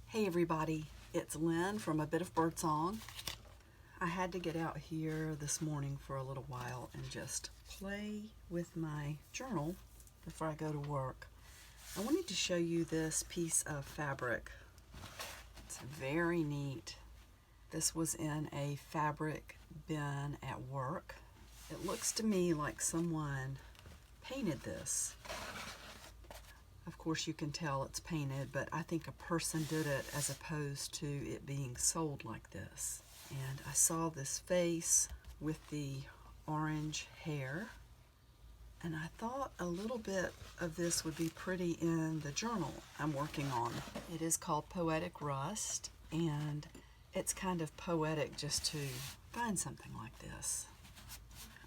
Hey everybody, it's Lynn from A Bit of Birdsong. I had to get out here this morning for a little while and just play with my journal before I go to work. I wanted to show you this piece of fabric. It's very neat. This was in a fabric bin at work. It looks to me like someone painted this. Of course you can tell it's painted, but I think a person did it as opposed to it being sold like this. And I saw this face with the orange hair, and I thought a little bit of this would be pretty in the journal I'm working on. It is called Poetic Rust, and it's kind of poetic just to find something like this.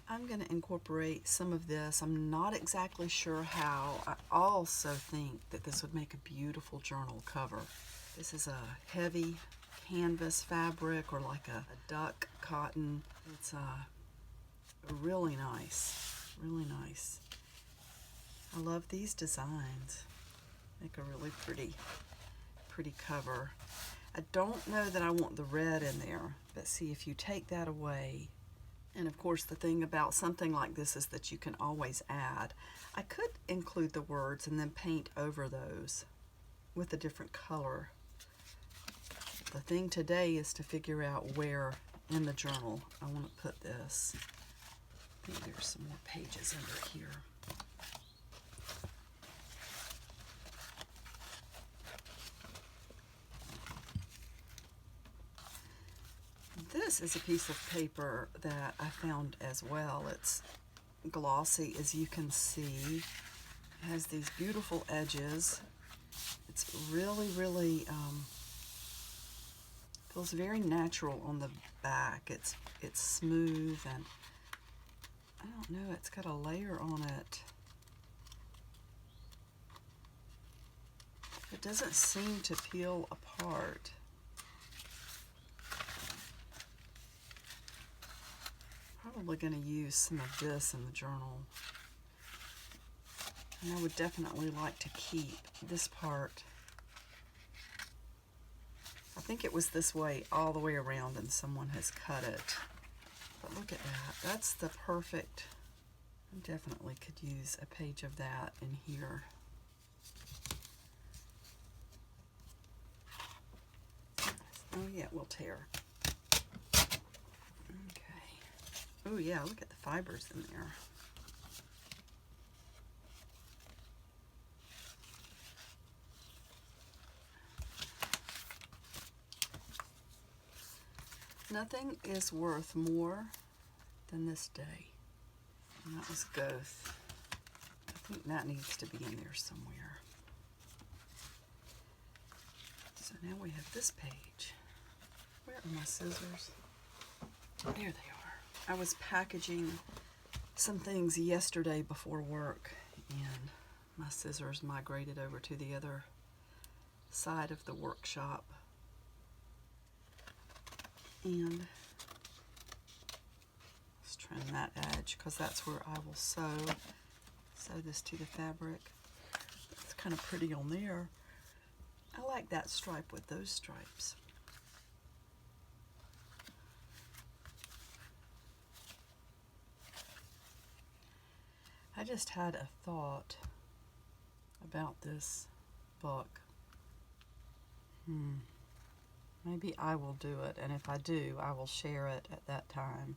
I'm going to incorporate some of this. I'm not exactly sure how. I also think that this would make a beautiful journal cover. This is a heavy canvas fabric, or like a duck cotton. It's really nice, really nice. I love these designs. Make a really pretty cover. I don't know that I want the red in there, but see, if you take that away, and of course the thing about something like this is that you can always add. I could include the words and then paint over those with a different color. The thing today is to figure out where in the journal I want to put this. I think there's some more pages under here. This is a piece of paper that I found as well. It's glossy, as you can see. It has these beautiful edges. It's really feels very natural on the back. It's smooth, and I don't know, it's got a layer on it. It doesn't seem to peel apart. Probably going to use some of this in the journal. And I would definitely like to keep this part. I think it was this way all the way around and someone has cut it. But look at that. That's the perfect. I definitely could use a page of that in here. Oh yeah, it will tear. Oh yeah, look at the fibers in there. Nothing is worth more than this day. And that was Goethe. I think that needs to be in there somewhere. So now we have this page. Where are my scissors? There they are. I was packaging some things yesterday before work, and my scissors migrated over to the other side of the workshop. And let's trim that edge, because that's where I will sew this to the fabric. It's kind of pretty on there. I like that stripe with those stripes. I just had a thought about this book. Maybe I will do it, and if I do, I will share it at that time.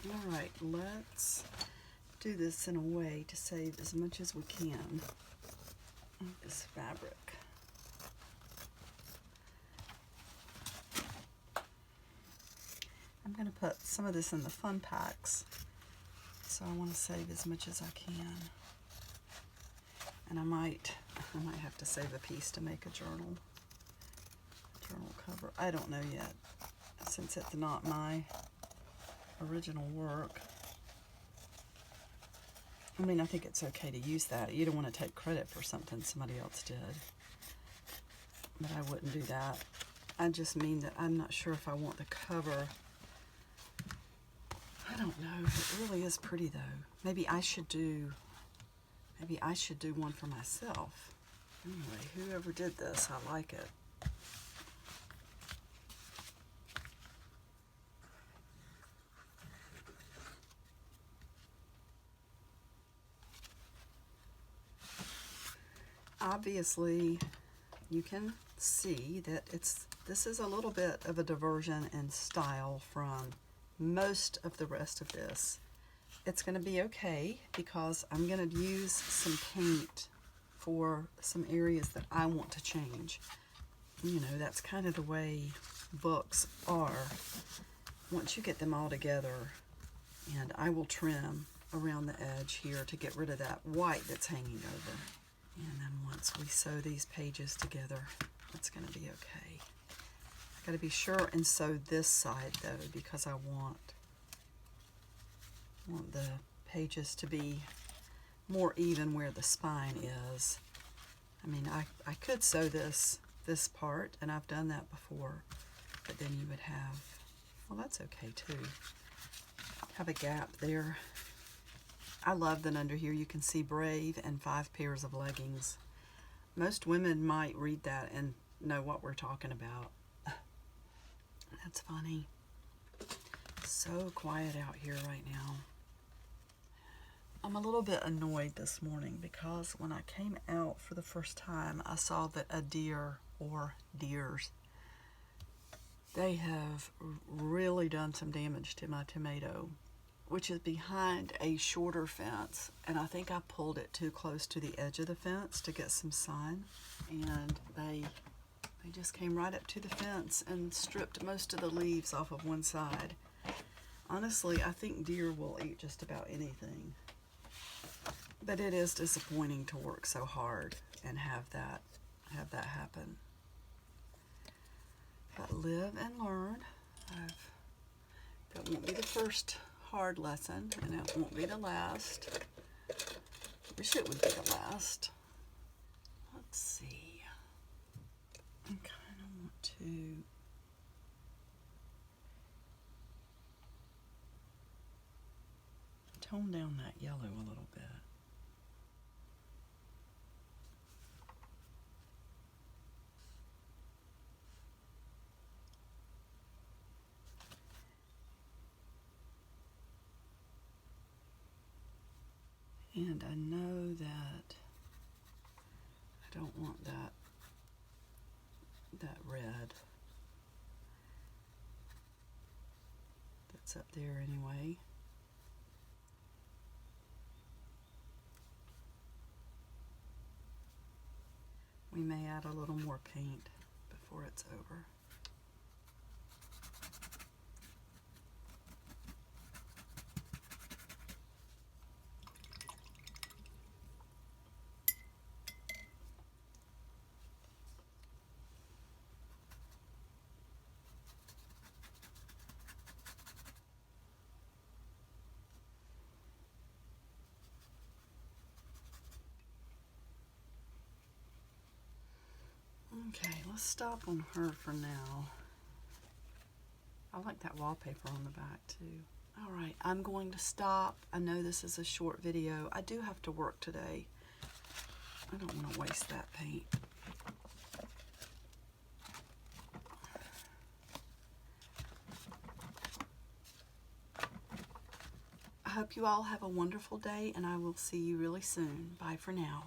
All right, let's do this in a way to save as much as we can of this fabric. I'm going to put some of this in the fun packs, so I want to save as much as I can. And I might have to save a piece to make a journal cover. I don't know yet, since it's not my original work. I mean, I think it's okay to use that. You don't want to take credit for something somebody else did, but I wouldn't do that. I just mean that I'm not sure if I want the cover. I don't know. It really is pretty though. Maybe I should do one for myself. Anyway, whoever did this, I like it. Obviously, you can see that this is a little bit of a diversion in style from most of the rest of this. It's going to be okay because I'm going to use some paint for some areas that I want to change. You know, that's kind of the way books are. Once you get them all together, and I will trim around the edge here to get rid of that white that's hanging over. And then once we sew these pages together, it's going to be okay. I got to be sure and sew this side though, because I want the pages to be more even where the spine is. I mean, I could sew this part, and I've done that before, but then you would have, well, that's okay too, have a gap there. I love that under here you can see brave and 5 pairs of leggings. Most women might read that and know what we're talking about. That's funny. So quiet out here right now. I'm a little bit annoyed this morning because when I came out for the first time, I saw that a deer or deers, they have really done some damage to my tomato, which is behind a shorter fence, and I think I pulled it too close to the edge of the fence to get some sun, and they just came right up to the fence and stripped most of the leaves off of one side. Honestly, I think deer will eat just about anything, but it is disappointing to work so hard and have that happen. But live and learn. That won't be the first hard lesson, and it won't be the last. Wish it would be the last. Let's see. I kind of want to tone down that yellow a little bit. And I know that I don't want that red that's up there anyway. We may add a little more paint before it's over. Okay, let's stop on her for now. I like that wallpaper on the back too. All right, I'm going to stop. I know this is a short video. I do have to work today. I don't want to waste that paint. I hope you all have a wonderful day, and I will see you really soon. Bye for now.